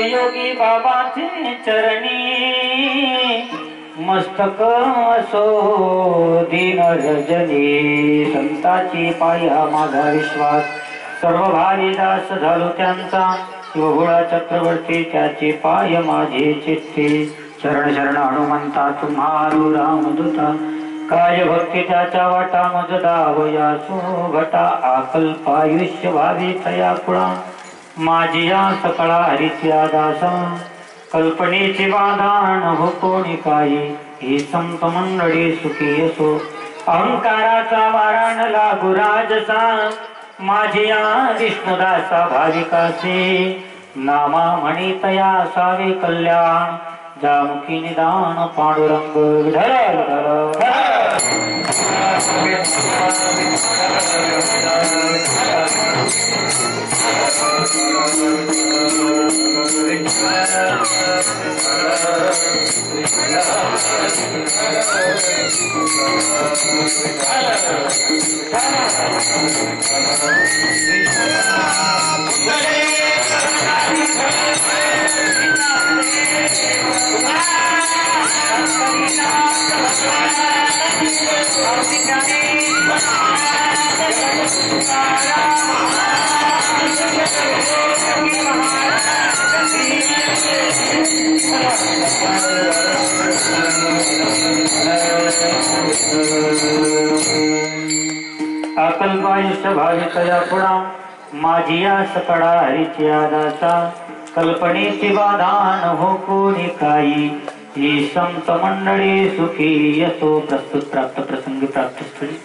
योगी बाबाचे चरणी मस्तक असो दीन रजनी संताची पायी हा माझा विश्वास सर्व भावी दास झालो त्यांचा शिवभोळा चक्रवर्ती त्याचे पाय माझे चित्ते शरण शरण हनुमंता तुम्हारू रामदूता काय भक्ती त्याच्या वाटा मज दावया सुघटा आकल्पायुष्य भावी तया पुळा माझी या सकळा हरिच्या दासा कल्पनेची बाधा न हो कोणी काही ही संत मंडळी सुखी असो अहंकाराचा वारा न लागू राजसा माझी या विष्णुदासा भाविकासे नामा म्हणितया सावे कल्याण जामुखी निदान पांडुरंग विठ्ठल अकल्पायुष्य भाविकया पुढा माझी या सकळा हरिची आदासा कल्पनेची बाधा न हो कोणी काही ही संत मंडळी सुखी यसो प्रस्तुत प्राप्त प्रसंगी प्राप्त स्थळी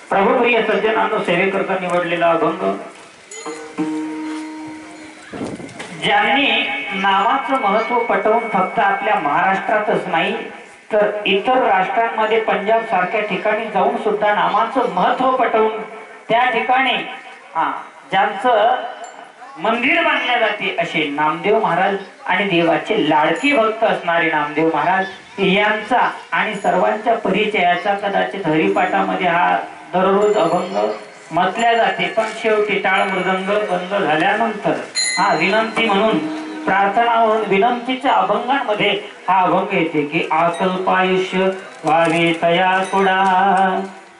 प्रभुप्रिय सज्जनांनो सेवेकरता निवडलेला अभंग ज्यांनी नावाचं महत्व पटवून फक्त आपल्या महाराष्ट्रातच नाही तर इतर राष्ट्रांमध्ये पंजाब सारख्या ठिकाणी जाऊन सुद्धा नामाचं महत्व पटवून त्या ठिकाणी ज्यांचं मंदिर बांधल्या जाते असे नामदेव महाराज आणि देवाचे लाडके भक्त असणारे नामदेव महाराज यांचा आणि सर्वांच्या परिचयाचा कदाचित हरिपाठामध्ये हा दररोज अभंग म्हटल्या जाते पण शेवटी टाळ मृदंग बंद झाल्यानंतर हा विनंती म्हणून प्रार्थना म्हणून विनंतीच्या अभंगांमध्ये हा अभंग येते की आकल्पायुष्य व्हावे तया कुडा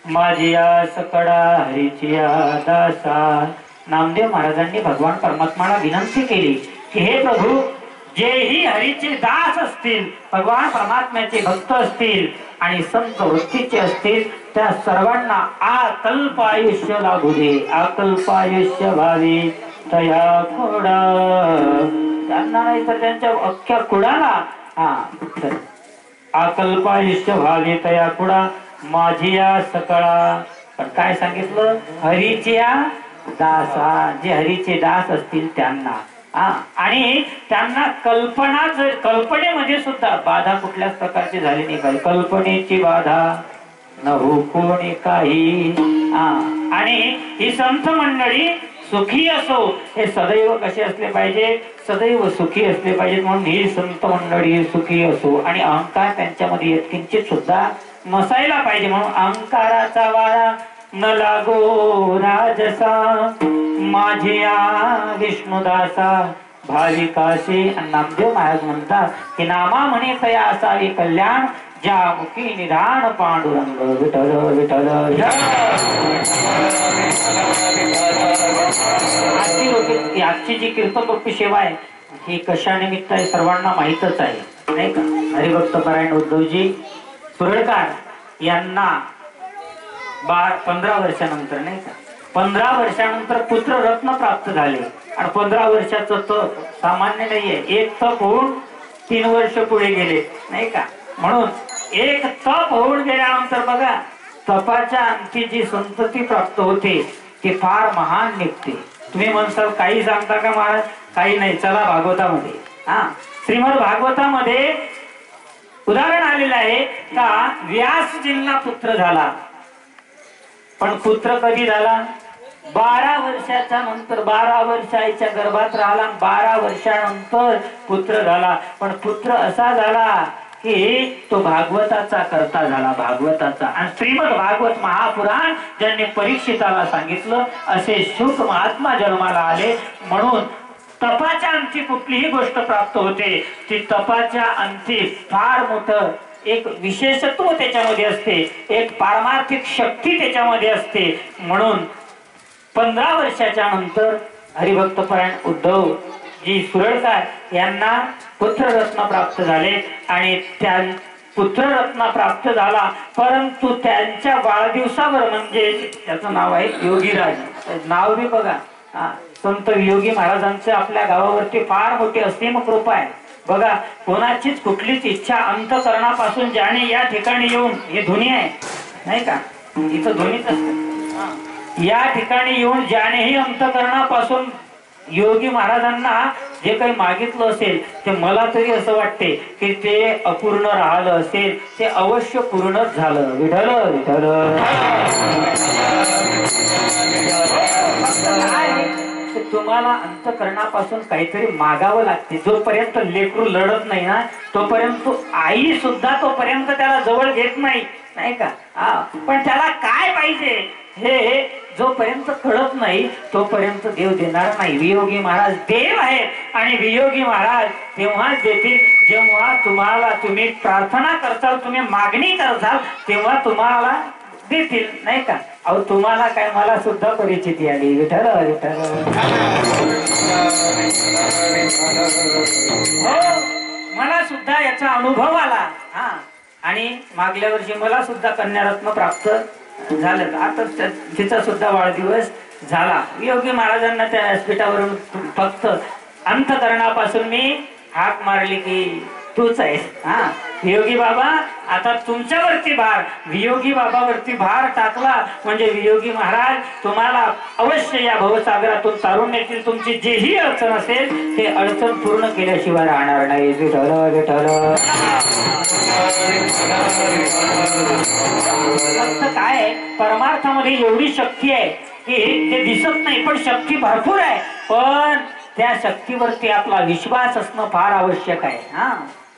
माझी आस कडा हरिची दासा नामदेव महाराजांनी भगवान परमात्माला विनंती केली की हे प्रभू जेही हरीचे दास असतील भगवान परमात्म्याचे भक्त असतील आणि संत वृत्तीचे असतील त्या सर्वांना आकल्प आयुष्य लागू दे आकल्पायुष्य व्हावे तया कुडा त्यांना नाही तर त्यांच्या अख्ख्या कुडाला आकल्पायुष्य व्हावे तया कुडा माझी या सकळा पण काय सांगितलं हरीच्या दासा जे हरीचे दास असतील त्यांना आणि त्यांना कल्पनेमध्ये सुद्धा बाधा कुठल्याच प्रकारची झाली नाही पाहिजे कल्पनेची बाधा न हो कोणी काही आणि ही संत मंडळी सुखी असो हे सदैव कसे असले पाहिजे सदैव सुखी असले पाहिजेत म्हणून ही संत मंडळी सुखी असो आणि अहंकार त्यांच्यामध्ये किंचित सुद्धा नसायला पाहिजे म्हणून अहंकाराचा वारा न लागो राजसा माझिया विष्णुदासा भाविकाशी. नामदेव महाराज म्हणतात की नामा म्हणे तया असावे कल्याण, ज्या मुखी निधान पांडुरंग विठ्ठल विठ्ठल. आजची जी कीर्तनरूपी सेवा आहे ही कशा निमित्त आहे सर्वांना माहीतच आहे नाही का. हरिभक्त परायण उद्धवजी सुरळकर यांना 15 वर्षानंतर नाही का 15 वर्षानंतर पुत्र रत्न प्राप्त झाले. आणि 15 वर्षाचं तप सामान्य नाहीये. एक तप होऊन 3 वर्ष पुढे गेले नाही का. म्हणून एक तप होऊन गेल्यानंतर बघा तपाच्या अंती जी संतती प्राप्त होते ती फार महान निघते. तुम्ही म्हणसाल काही सांगता का महाराज? काही नाही. चला भागवतामध्ये श्रीमद भागवतामध्ये उदाहरण आलेलं आहे का व्यासजींना पुत्र झाला. पण पुत्र कधी झाला? 12 वर्षाच्या नंतर. 12 वर्षाच्या गर्भात राहिला. 12 वर्षानंतर पुत्र झाला. पण पुत्र असा झाला की तो भागवताचा करता झाला. भागवताचा. आणि श्रीमद भागवत महापुराण ज्यांनी परीक्षिताला सांगितलं असे शुक महात्मा जन्माला आले. म्हणून तपाच्या अंती कुठलीही गोष्ट प्राप्त होते ती तपाच्या अंती फार मोठं एक विशेषत्व त्याच्यामध्ये असते. एक पारमार्थिक शक्ती त्याच्यामध्ये असते. म्हणून 15 वर्षाच्या नंतर हरिभक्त परायण उद्धव जी सुरळकर यांना पुत्ररत्न प्राप्त झाले. आणि त्या पुत्ररत्न प्राप्त झाला. परंतु त्यांच्या वाढदिवसावर म्हणजे त्याचं नाव आहे योगीराज. नाव बी बघा. संत योगी महाराजांचं आपल्या गावावरती फार मोठी असीम कृपा आहे. बघा कोणाचीच कुठलीच इच्छा अंतकरणापासून ज्याने या ठिकाणी येऊन, हे ध्वनी आहे नाही का, इथं ध्वनीच असत. या ठिकाणी येऊन ज्यानेही अंतकरणापासून योगी महाराजांना जे काही मागितलं असेल ते मला तरी असं वाटते की ते अपूर्ण राहिलं असेल ते अवश्य पूर्णच झालं. विठ्ठल विठ्ठल. तुम्हाला अंतकरणापासून काहीतरी मागावं लागते. जोपर्यंत लेकरू लढत नाही ना तोपर्यंत आई सुद्धा तोपर्यंत त्याला जवळ घेत नाही नाही का. पण त्याला काय पाहिजे हे जोपर्यंत कळत नाही तोपर्यंत देव देणार नाही. वियोगी महाराज देव आहेत आणि वियोगी महाराज तेव्हाच देतील जेव्हा तुम्ही प्रार्थना करताल, तुम्ही मागणी करताल तेव्हा तुम्हाला देतील नाही का. अहो तुम्हाला काय, मला सुद्धा परिचिती आली. विठ्ठल विठ्ठल. हो मला सुद्धा याचा अनुभव आला. आणि मागल्या वर्षी मला सुद्धा कन्यारत्न प्राप्त झालं. आता तिचा सुद्धा वाढदिवस झाला. योगी महाराजांना त्या व्यासपीठावरून फक्त अंतकरणापासून मी हाक मारली की तूच आहेस. वियोगी बाबा आता तुमच्यावरती भार, वियोगी बाबावरती भार टाकला म्हणजे वियोगी महाराज तुम्हाला अवश्य या भवसागरातून तारून येतील. तुमची जेही अडचण असेल ते अडचण पूर्ण केल्याशिवाय राहणार नाही. विठ्ठल विठ्ठल. फक्त काय परमार्थामध्ये एवढी शक्ती आहे की ते दिसत नाही पण शक्ती भरपूर आहे. पण त्या शक्तीवरती आपला विश्वास असणं फार आवश्यक आहे.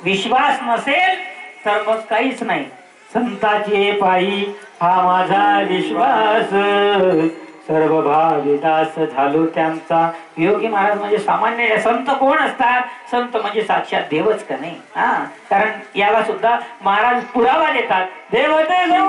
विश्वास नसेल तर मग काहीच नाही. संताचे पायी हा माझा विश्वास, सर्व भाविदास झालो त्यांचा. योगी महाराज म्हणजे सामान्य संत कोण असतात? संत म्हणजे साक्षात देवच का नाही. कारण याला सुद्धा महाराज पुरावा देतात. देव देव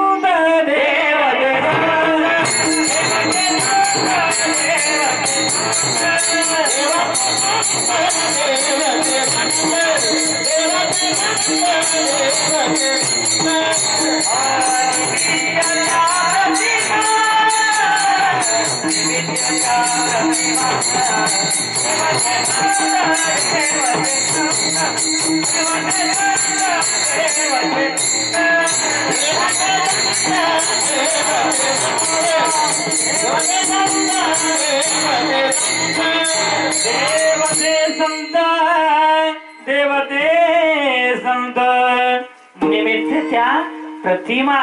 देवते संत निमित्त त्या प्रतिमा.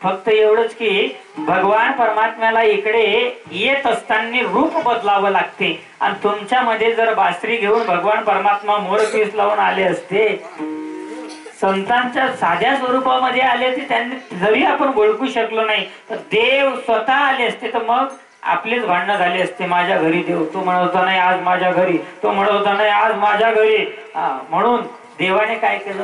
फक्त एवढंच की भगवान परमात्म्याला इकडे येत असताना रूप बदलावं लागते. आणि तुमच्यामध्ये जर बासरी घेऊन भगवान परमात्मा मोरपीस लावून आले असते, संतांच्या साध्या स्वरूपामध्ये आले ते त्यांनी जरी आपण ओळखू शकलो नाही तर देव स्वतः आले असते तर मग आपलेच भांडणं झाले असते, माझ्या घरी देव, तो म्हणत होता नाही आज माझ्या घरी, तो म्हणत होता नाही आज माझ्या घरी. म्हणून देवाने काय केलं,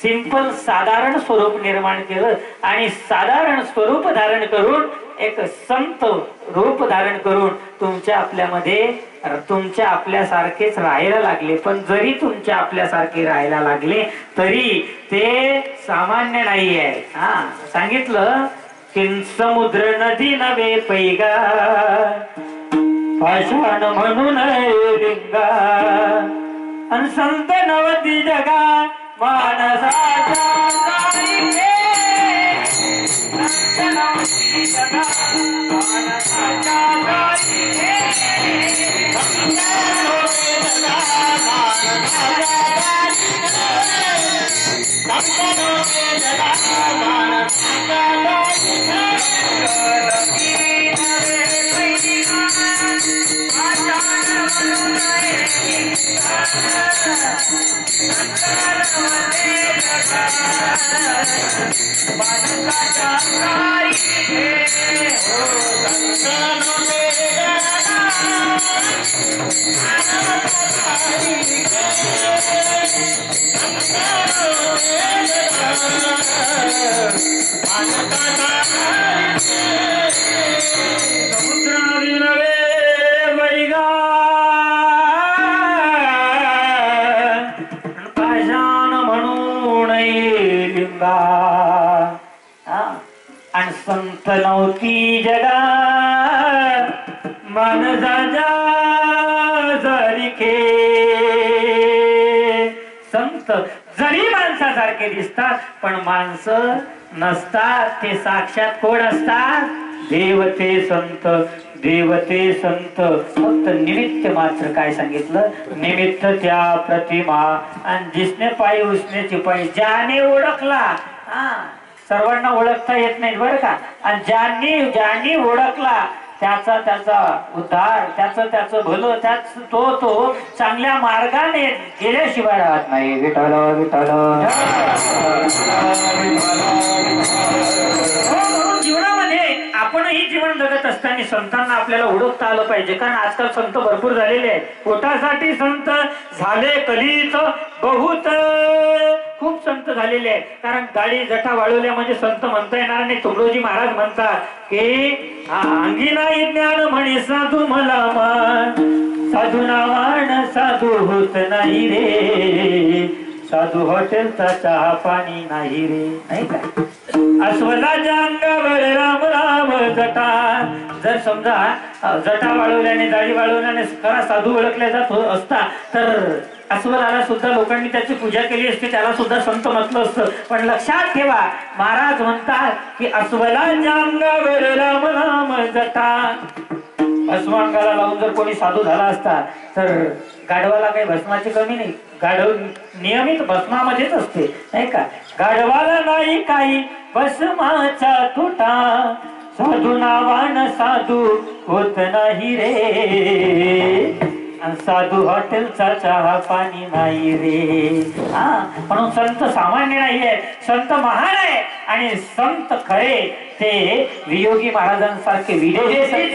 सिंपल साधारण स्वरूप निर्माण केलं आणि साधारण स्वरूप धारण करून एक संत रूप धारण करून तुमच्या आपल्यामध्ये तुमच्या आपल्यासारखेच राहायला लागले. पण जरी तुमच्या आपल्यासारखे राहायला लागले तरी ते सामान्य नाही आहे. सांगितलं की समुद्र नदी नवे पैगा पाषाण म्हणून लिंगा अन संत नवती जगा मानसाच्या आणि संत नव्हती जगा मानसाच्या सारखे. संत जरी माणसासारखे दिसतात पण माणसं नसतात, ते साक्षात कोण असतात, देवते संत. देवते संत फक्त निमित्त मात्र. काय सांगितलं, निमित्त त्या प्रतिमा आणि जिसने पायी उसने चिपाई. ज्याने ओळखला, सर्वांना ओळखता येत नाही बरं का, आणि ज्यांनी ओळखला त्याचा उद्धार, त्याचं भलं, तो चांगल्या मार्गाने गेल्याशिवाय राहत नाही. विठ्ठल विठ्ठल. जीवनामध्ये आपणही जीवन जगत असताना संतांना आपल्याला ओळखता आलं पाहिजे. कारण आजकाल संत भरपूर झालेले आहेत. पोटासाठी संत झाले कलीत बहुत. खूप संत झालेले आहेत. कारण गाडी जटा वाळवल्या म्हणजे संत म्हणता येणार नाही. तुकडोजी महाराज म्हणतात की अंगी नाही ज्ञान म्हणे साधू मला मान, साधू नावान साधू होत नाही रे, साधू हॉटेलचा चहा पाणी नाही रे. नाही का, अस्वलाच्या अंगावर राम राम जटा. जर समजा जटा वाळवल्याने दाढी वाळवल्याने खरा साधू ओळखल्या जात असता तर अस्वलाला सुद्धा लोकांनी त्याची पूजा केली असते, त्याला सुद्धा संत म्हटलं असतं. पण लक्षात ठेवा, महाराज म्हणतात की अस्वलाच्या अंगावर राम राम जटा. भस्म अंगाला लावून जर कोणी साधू झाला असता तर गाढवाला काही भस्माची कमी नाही. गाढव नियमित भस्मामध्येच असते, नाही का. गाढवाला नाही काही भस्माचा तुटा, साधू नावान साधू होत नाही रे, साधू हॉटेलचा चहा पाणी नाही रे. म्हणून संत सामान्य नाहीये, संत महान आहे. आणि संत खरे ते वियोगी महाराजांसारखे विदेशी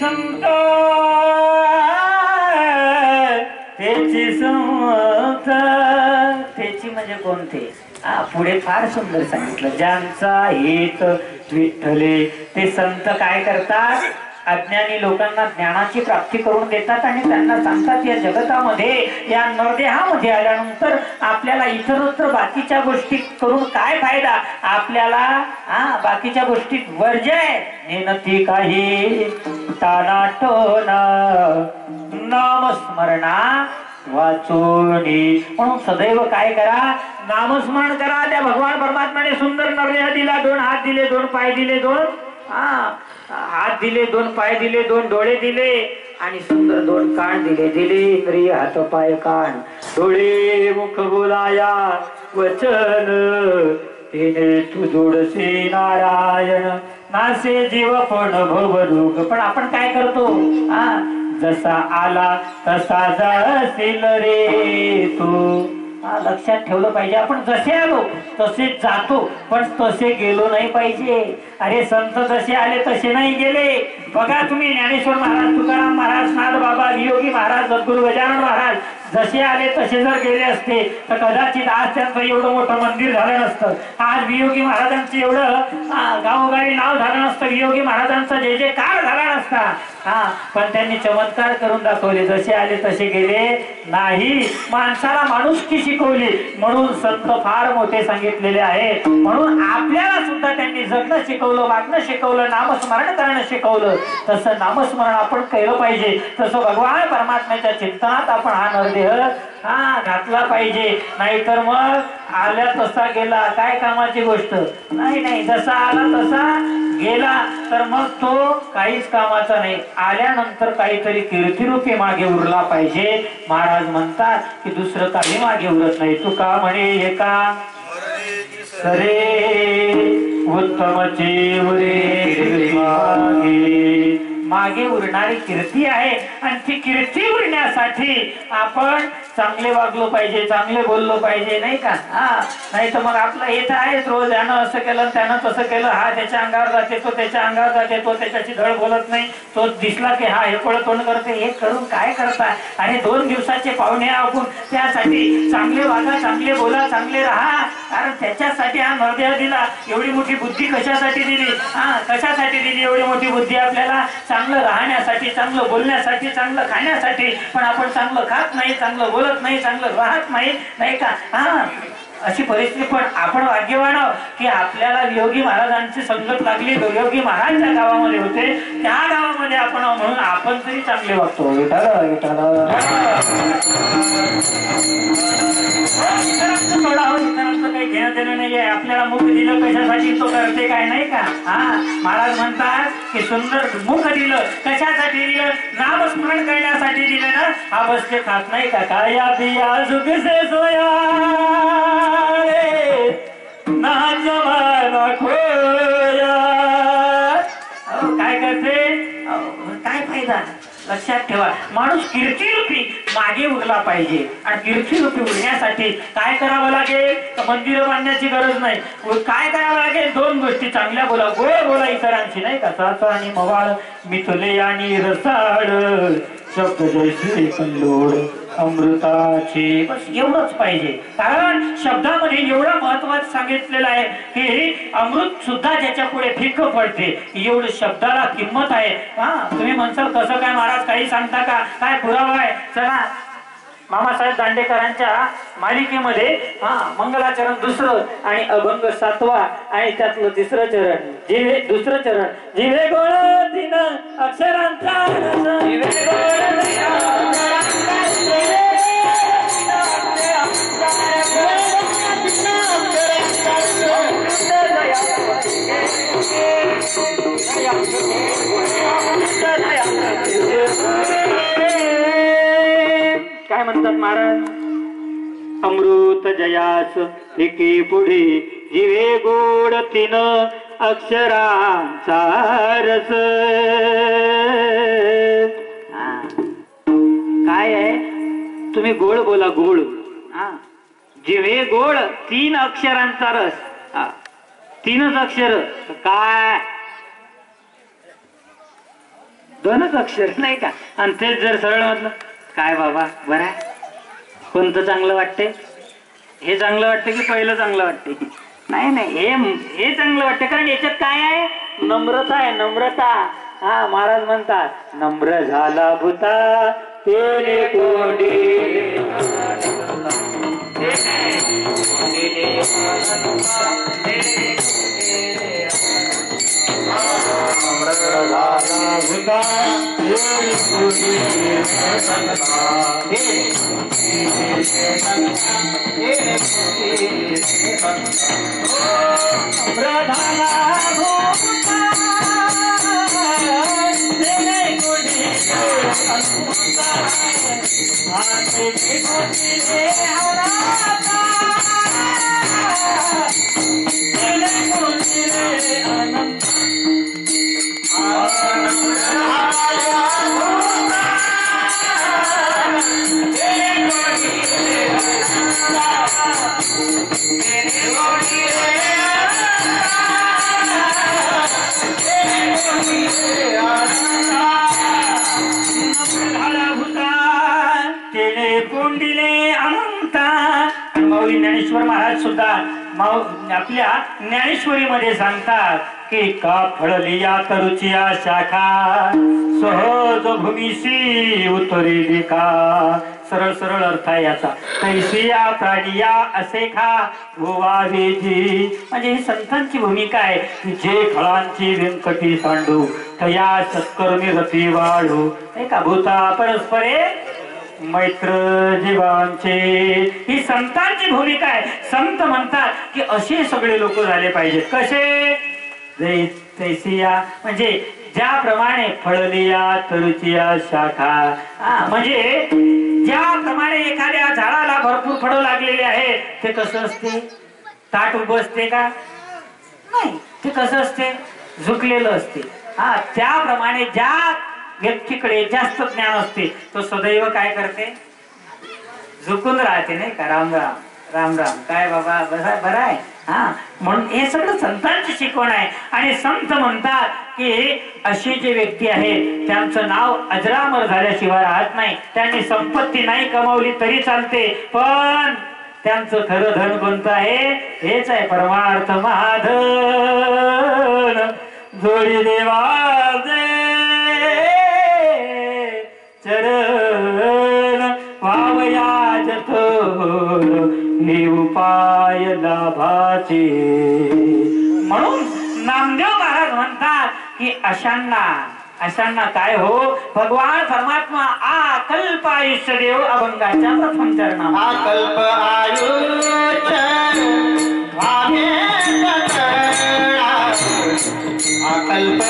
संत त्याची संत त्याची म्हणजे कोणते. पुढे फार सुंदर सांगितलं, ज्यांचा हेत विठ्ठले ते संत काय करतात, अज्ञानी लोकांना ज्ञानाची प्राप्ती करून देतात आणि त्यांना सांगतात या जगतामध्ये या नरदेहामध्ये आल्यानंतर आपल्याला इतरत्र बाकीच्या गोष्टी करून काय फायदा, आपल्याला बाकीच्या गोष्टीत वर्ज्य आहे. नेनती काही तानाटोना नामस्मरणा वाचोनी. म्हणून सदैव काय करा, नामस्मरण करा. त्या भगवान परमात्म्याने सुंदर नरदेह दिला, 2 हात दिले, 2 पाय दिले, 2 हात दिले, 2 पाय दिले, 2 डोळे दिले आणि सुंदर 2 कान दिले. दिले इंद्रिय हात पाय कान, डोळे मुख बोलाया वचन, तिने तू जोडसे नारायण, नासे जीव पण भवरोग. पण आपण काय करतो, जसा आला तसा जाशील रे तू. लक्षात ठेवलं पाहिजे, आपण जसे आलो तसेच जातो, पण तसे गेलो नाही पाहिजे. अरे संत जसे आले तसे नाही गेले. बघा तुम्ही ज्ञानेश्वर महाराज, तुकाराम महाराज, नाथ बाबा, वियोगी महाराज, सद्गुरू गजानन महाराज जसे आले तसे जर गेले असते तर कदाचित आज त्यांचं एवढं मोठं मंदिर झालं नसतं. आज वियोगी महाराजांचं एवढं गावोगावी नाव झालं नसतं, वियोगी महाराजांचा जय जयकार झाला नसता. पण त्यांनी चमत्कार करून दाखवले. जसे आले तसे गेले नाही, माणसाला माणुसकी शिकवली. म्हणून संत फार मोठे सांगितलेले आहेत. म्हणून आपल्याला सुद्धा त्यांनी जगणं शिकवलं, वागणं शिकवलं, नामस्मरण करणं शिकवलं. तसं नामस्मरण आपण केलं पाहिजे. तसं भगवान परमात्म्याच्या चिंतनात आपण हा नरदेह घातला पाहिजे. नाहीतर मग आल्या तसा गेला, काय कामाची गोष्ट नाही. नाही, जसा आला तसा गेला तर मग तो काहीच कामाचा नाही. आल्यानंतर काहीतरी कीर्तिरूपी मागे उरला पाहिजे. महाराज म्हणतात की दुसरं काही मागे उरत नाही. तुका म्हणे एका सरे उत्तमचे उरे मागे उरणारी कीर्ती आहे. आणि ती कीर्ती उरण्यासाठी आपण चांगले वागलो पाहिजे, चांगले बोललो पाहिजे, नाही का. नाही तर मग आपलं येत आहेच रोज, यानं असं केलं त्यानं तसं केलं, हा त्याच्या अंगावर जाते, तो त्याच्या अंगावर जाते, तो त्याच्याशी धड बोलत नाही, तो दिसला की हा हे पळ तोंड करते. हे करून काय करता. आणि 2 दिवसाचे पाहुणे आपण त्यासाठी चांगले वागा, चांगले बोला, चांगले राहा. कारण त्याच्यासाठी हा नरदेह दिला. एवढी मोठी बुद्धी कशासाठी दिली, कशासाठी दिली एवढी मोठी बुद्धी आपल्याला? चांगलं राहण्यासाठी, चांगलं बोलण्यासाठी, चांगलं खाण्यासाठी. पण आपण चांगलं खात नाही, चांगलं बोलत नाही, चांगलं राहत नाही, नाही का. अशी परिस्थिती. पण आपण भाग्यवान आहोत की आपल्याला योगी महाराजांची संगत लागली. योगी महाराज ज्या गावामध्ये होते त्या गावामध्ये आपण, म्हणून आपण तरी चांगले वागतो. इतरांचं काही घेणं देणं नाहीये. आपल्याला मुख दिलं कशासाठी, तो करते काय, नाही का. महाराज म्हणतात की सुंदर मुख दिलं कशासाठी दिलं, नामस्मरण करण्यासाठी दिलं ना. हा बसते खात नाही का. काया बिया जुगसे सोया ना जमाना खोया. काय करते, काय फायदा. लक्षात ठेवा, माणूस कीर्तिरूपी मागे उरला पाहिजे. आणि कीर्तिरूपी उरण्यासाठी काय करावं लागेल, तर मंदिरं बांधण्याची गरज नाही. काय करावं लागेल, 2 गोष्टी चांगल्या बोला, गोड बोला इतरांची, नाही का. साचा आणि मवाळ मिथले आणि रसाळ, शब्द जैसे कल्लोळ अमृताची. बस एवढंच पाहिजे. कारण शब्दामध्ये एवढं महत्वाचं सांगितलेलं आहे की अमृत सुद्धा ज्याच्या पुढे फिक्क पडते, एवढं शब्दाला किंमत आहे. तुम्ही म्हणसाल कसं काय महाराज, काही सांगता का, काय पुरावा आहे. चला, मामासाहेब दांडेकरांच्या मालिकेमध्ये मंगलाचरण 2 आणि अभंग 7 आणि त्यातलं 3रं चरण, जिवे 2रं चरण, जिवे गोळ 3 अक्षरांचा जिवे गोळ 3 काय म्हणतात महाराज. अमृत जयास एके पुढे जिवे गोड 3 अक्षरांचा रस. काय आहे, तुम्ही गोड बोला, गोड. जिवे गोड 3 अक्षरांचा रस. 3च अक्षर काय, 2च अक्षर, नाही का. आणि तेच जर सरळ म्हटलं, काय बाबा बरं आहे, कोणतं चांगलं वाटते, हे चांगलं वाटतं की पहिलं चांगलं वाटते. नाही नाही, हे चांगलं वाटतं. कारण याच्यात काय आहे, नम्रता आहे, नम्रता. हा महाराज म्हणतात नम्र झाला भूता तेने कोंडिले ज्ञानेश्वर महाराज सुद्धा आपल्या ज्ञानेश्वरीमध्ये सांगतात की का फळली या तरुची शाखा सहज भूमीशी उतरी दिखा. सरळ सरळ अर्थ आहे याचा. तैसिया प्राणिया असे खा भुवावेजी. म्हणजे ही संतांची भूमिका आहे की जे फळांची व्यंकटी सांडू तया सत्कर्मी रती वाढू. का भूता परस्परे मैत्र जीवांचे. ही संतांची भूमिका आहे. संत म्हणतात की असे सगळे लोक झाले पाहिजेत. कसे? तैसिया म्हणजे ज्याप्रमाणे फळलिया तरुचिया शाखा. म्हणजे ज्याप्रमाणे एखाद्या झाडाला भरपूर फळं लागलेले आहे ते कसं असते? ताट उभं असते का? नाही. ते कसं असते? झुकलेलं असते. त्याप्रमाणे ज्या व्यक्तीकडे जास्त ज्ञान असते तो सदैव काय करते? झुकून राहते नाही का? राम राम राम राम. काय बाबा बरं आहे? म्हणून हे सगळं संतांची शिकवण आहे. आणि संत म्हणतात की असे जे व्यक्ती आहेत त्यांचं नाव अजरामर झाल्याशिवाय राहत नाही. त्यांनी संपत्ती नाही कमावली तरी चालते, पण त्यांचं खरं धन कोणतं आहे? हेच आहे परमार्थ महाधन. जोडी देवाचे चरण वावयाजत हे उपाय लाभाचे. म्हणून नामदेव महाराज म्हणतात की अशांना काय हो? भगवान परमात्मा कल्प आयुष्य देव अभंगाच्या प्रथम चरणा. कल्प आयुष्य कल्प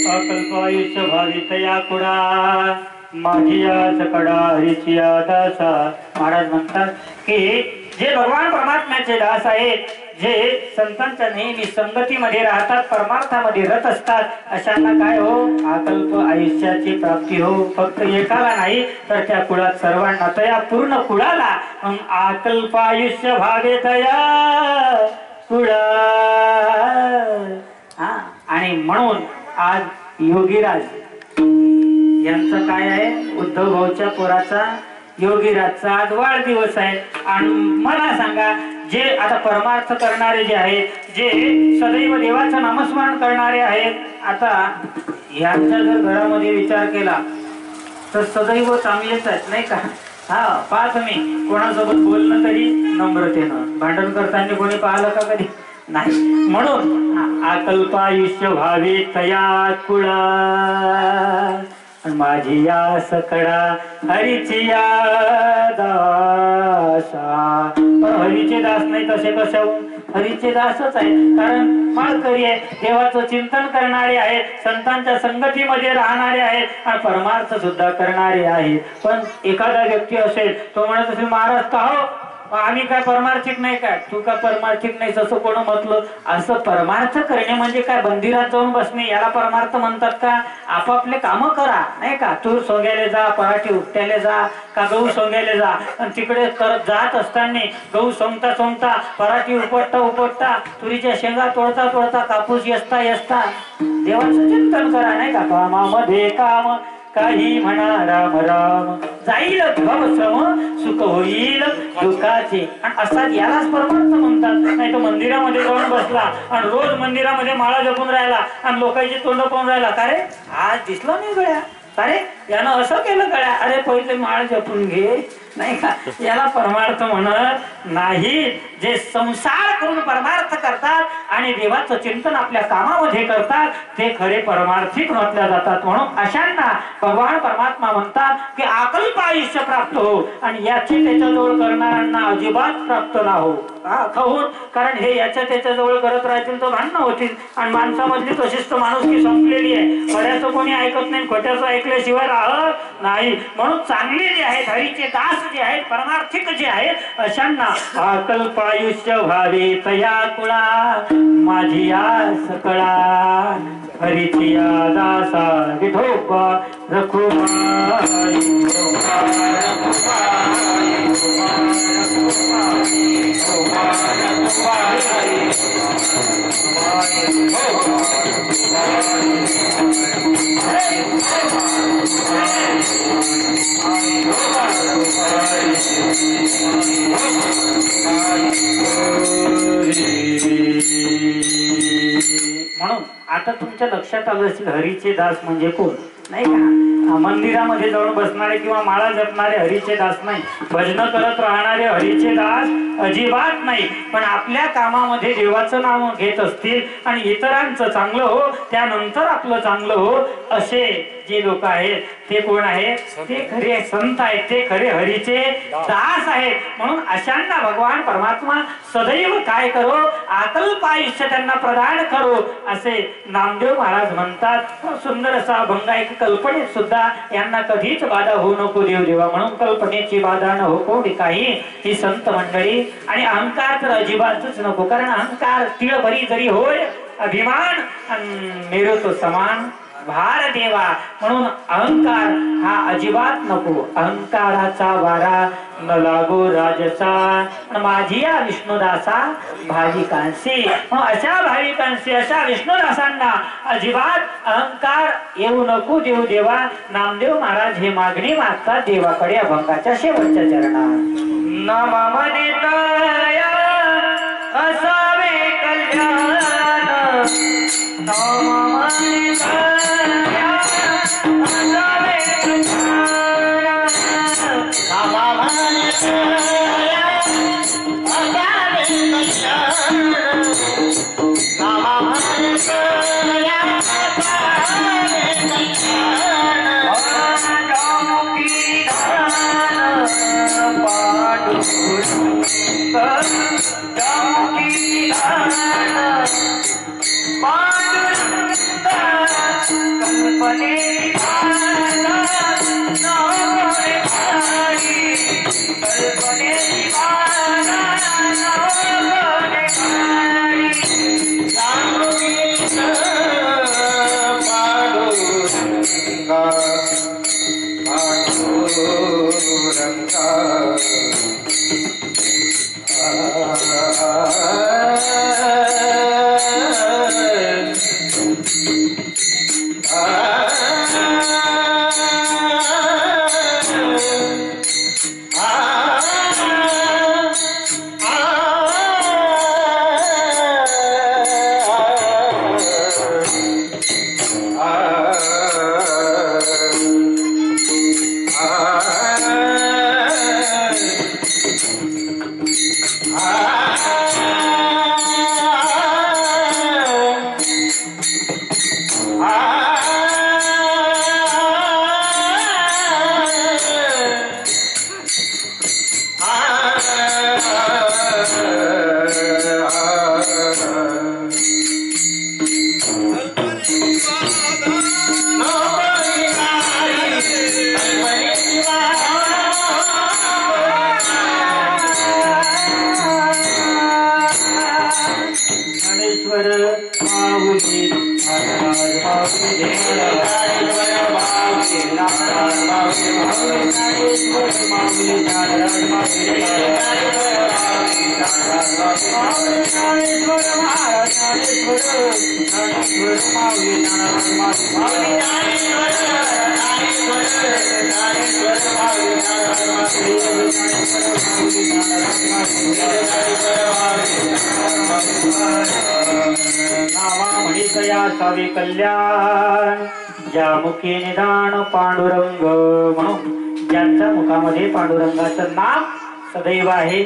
अकल्पायुष्य भावितया कुडा माझिया सकडा हरिचिया दासा. महाराज म्हणतात की जे भगवान परमात्म्याचे दास आहेत जे संतांच्या नेहमी संगतीमध्ये राहतात, परमार्थामध्ये रत असतात, अशांना काय हो, अकल्प आयुष्याची प्राप्ती हो. फक्त एकाला नाही तर त्या कुळात सर्वांना, तया पूर्ण कुळाला अकल्प आयुष्य भावे तया कुळा. आणि म्हणून आज योगीराज यांचं काय आहे, उद्धव भाऊच्या पोराचा योगीराजचा आज वाढदिवस आहे. आणि मला सांगा, जे आता परमार्थ करणारे जे आहेत, जे सदैव देवाचं नामस्मरण करणारे आहेत, आता यांचा जर घरामध्ये विचार केला तर सदैव चांगलेच आहेत नाही का. हा पहा तुम्ही, कोणासोबत बोलणं तरी नम्रतेनं, भांडण करताना कोणी पाहिलं का कधी नाही. म्हणून अकल्प आयुष्य भावे तया कुळा, माझी या सकळा हरीची या दासा. पण हरीचे दास नाही तसे कशाहून, हरीचे दासच आहे, कारण माळकरी आहे, देवाचं चिंतन करणारे आहेत, संतांच्या संगतीमध्ये राहणारे आहेत आणि परमार्थ सुद्धा करणारे आहेत. पण एखादा व्यक्ती असेल, तो म्हणत असेल महाराज का हो, आम्ही काय परमार्थिक नाही काय, तू काय परमार्थिक नाही असं कोण म्हटलं. असं परमार्थ करणे म्हणजे काय, मंदिरात जाऊन बसणे याला परमार्थ म्हणतात का. आपापले कामं करा नाही का, तूर सोंग्याले जा, पराठी उपट्याले जा, का गहू सोंग्याले जा, आणि तिकडे करत जात असताना गहू सोंगता सोंगता, पराठी उपटता उपटता, तुरीच्या शेंगा तोडता तोडता, कापूस यसता यसता देवाचं चिंतन करा नाही का. कामामध्ये काम काही म्हणा राम राम, जाईल भवश्रम सुख होईल दुःखाचे. आणि असा यालाच परमार्थ म्हणतात. नाही तर मंदिरामध्ये जाऊन बसला आणि रोज मंदिरामध्ये माळा जपून राहिला आणि लोकांची तोंड पाहून राहिला, का रे आज दिसलं नाही गळ्या, अरे यानं असं केलं गळ्या, अरे पहिले माळ जपून घे नाही का. याला परमार्थ म्हणत नाही. जे संसार करून परमार्थ करतात आणि देवाचं चिंतन आपल्या कामामध्ये करतात ते खरे परमार्थिक म्हटल्या जातात. म्हणून अशांना भगवान परमात्मा म्हणतात की अकल्प आयुष्य प्राप्त हो, आणि याची त्याच्याजवळ करणाऱ्यांना अजिबात प्राप्त ना हो. कहून, कारण हे याच्या त्याच्याजवळ करत राहतील तर भांडणं होतील, आणि माणसामधली तशीच तर माणुसकी संपलेली आहे. खऱ्याचं कोणी ऐकत नाही, खोट्याचं ऐकल्याशिवाय राहत नाही. म्हणून चांगले जे आहेत, हरीचे दास जे आहेत, परमार्थिक जे आहेत, अशांना अकल्प आयुष्य भावे तया कुळा, माझी आस कळा हरीची या दासा विठोबा रखुमाई. म्हणून आता तुमच्या लक्षात आलं असेल, हरीचे दास म्हणजे कोण नाही का. मंदिरामध्ये जाऊन बसणारे किंवा माळा जपणारे हरीचे दास नाही, भजन करत राहणारे हरीचे दास अजिबात नाही. पण आपल्या कामामध्ये देवाचं नाव घेत असतील आणि इतरांचं चांगलं हो, त्यानंतर आपलं चांगलं हो, असे जे लोक आहेत ते कोण आहेत, ते खरे संत आहेत, ते खरे हरीचे दास आहेत. म्हणून अशांना भगवान परमात्मा सदैव काय करो, अकल्प आयुष्य त्यांना प्रदान करो असे नामदेव महाराज म्हणतात. सुंदर असा अभंग आहे की कल्पनेत सुद्धा यांना कधीच बाधा होऊ नको देव देवा. म्हणून कल्पनेची बाधा न हो कोणी काही ही संत मंडळी. आणि अहंकार तर अजिबातच नको, कारण अहंकार तिळभरी जरी होय अभिमान मेरू तो समान भार देवा. म्हणून अहंकार हा अजिबात नको. अहंकाराचा वारा न लागो राजसा, माझी या विष्णुदासा भाविकांशी. अशा भाविकांशी, अशा विष्णुदासांना अजिबात अहंकार येऊ नको देव देवा. नामदेव महाराज हे मागणी मागतात देवाकडे अभंगाच्या शेवटच्या चरणात. नममने तया असावे कल्याण, नममने तया असावे कल्याण, नममने तया असावे कल्याण, नममने तया असावे कल्याण. जामुकी धान पांडुरंग, जामुकी धान पांडुरंग, कल्पने धान नाम भाई, कल्पने सावे कल्याण ज्या मुखी निदान पांडुरंग म्हणून ज्यांच्या मुखामध्ये पांडुरंगाचं नाम सदैव आहे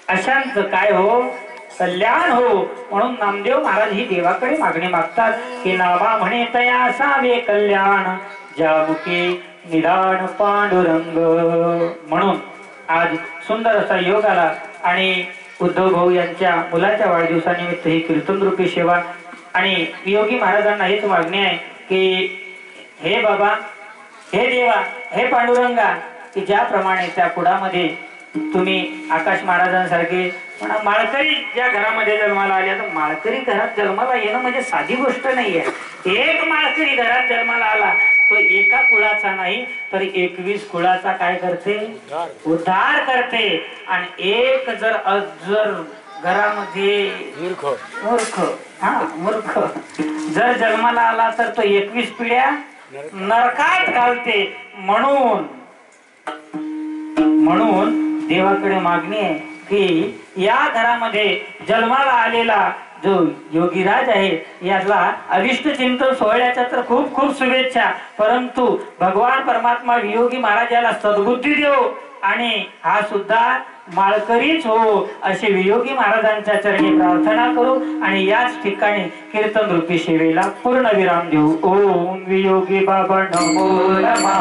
अशांचं काय हो कल्याण हो म्हणून नामदेव महाराज ही देवाकडे मागणी मागतात की नावा म्हणे तया सावे कल्याण ज्या मुखी निदान पांडुरंग म्हणून आज सुंदर असा योग आला आणि उद्धव भाऊ यांच्या मुलाच्या वाढदिवसानिमित्त ही कीर्तन रूपी सेवा आणि योगी महाराजांना हेच मागणी आहे की हे बाबा हे देवा हे पांडुरंगा की ज्याप्रमाणे त्या कुडामध्ये तुम्ही आकाश महाराजांसारखे म्हणा माळकरी ज्या घरामध्ये जन्माला आल्या तर माळकरी घरात जन्माला येणं म्हणजे साधी गोष्ट नाहीये. एक माळकरी घरात जन्माला आला तो एका कुळाचा नाही तर 21 कुळाचा काय करते उद्धार करते. आणि एक जर घरामध्ये मूर्ख जर जन्माला आला तर तो 21 पिढ्या नरकात घालते. म्हणून देवाकडे मागणी आहे की या घरामध्ये जन्माला आलेला जो योगीराज आहे याला अविष्ट चिंतन सोहळ्याच्या तर खूप खूप शुभेच्छा. परंतु भगवान परमात्मा योगी महाराज याला सद्बुद्धी देव आणि हा सुद्धा माळकरीच हो असे वियोगी महाराजांच्या चरणी प्रार्थना करू आणि याच ठिकाणी कीर्तन रूपी सेवेला पूर्ण विराम देऊ. ओम वियोगी बाबा नमो नमः.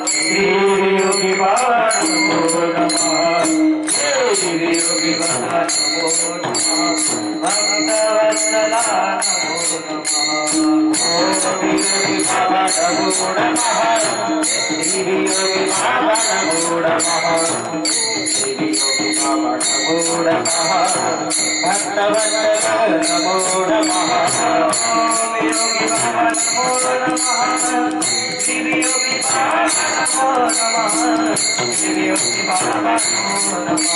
श्री वियोगी बाबा नमो नमः. श्री वियोगी बाबा नमो नमः. भक्तवत्सला नमो नमः. ओम वियोगी बाबा नमो नमः. श्री वियोगी बाबा नमो नमः. योगी बाबा नमो नमः. भक्तवत्सल नमो नमः. योगी बाबा नमो नमः. शिव योगी बाबा नमो नमः. शिव योगी बाबा नमो नमः.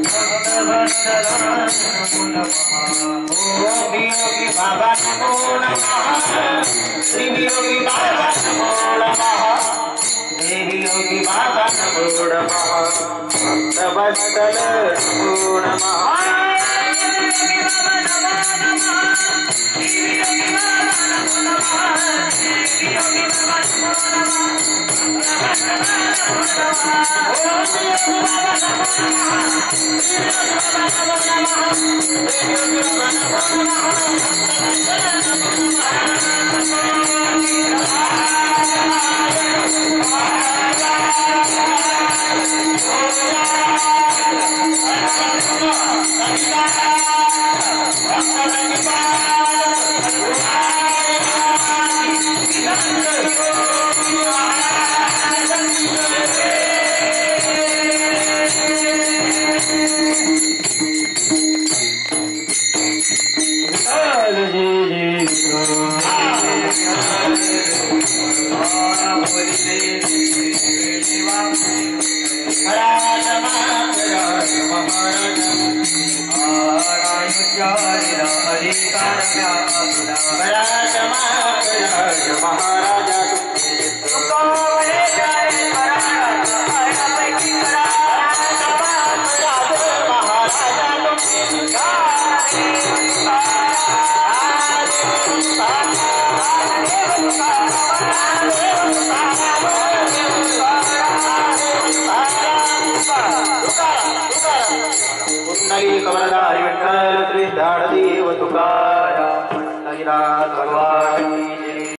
भक्तवत्सल नमो नमः. ओम योगी बाबा नमो नमः. शिव योगी बाबा नमो नमः. देवी योगी बाबा नमो नमः. भक्तवत्सल नमो नमः. योगी बाबा नमो नमः. देवी योगी बाबा नमो नमः. देवी योगी बाबा नमो नमः. भक्तवत्सल नमो नमः. योगी बाबा नमो नमः. देवी योगी बाबा नमो नमः. देवी योगी बाबा नमो नमः. भक्तवत्सल नमो नमः. मंगली कमलधारी विठ्ठल श्री झाडदेव तुकाराम पंढरीनाथ भगवान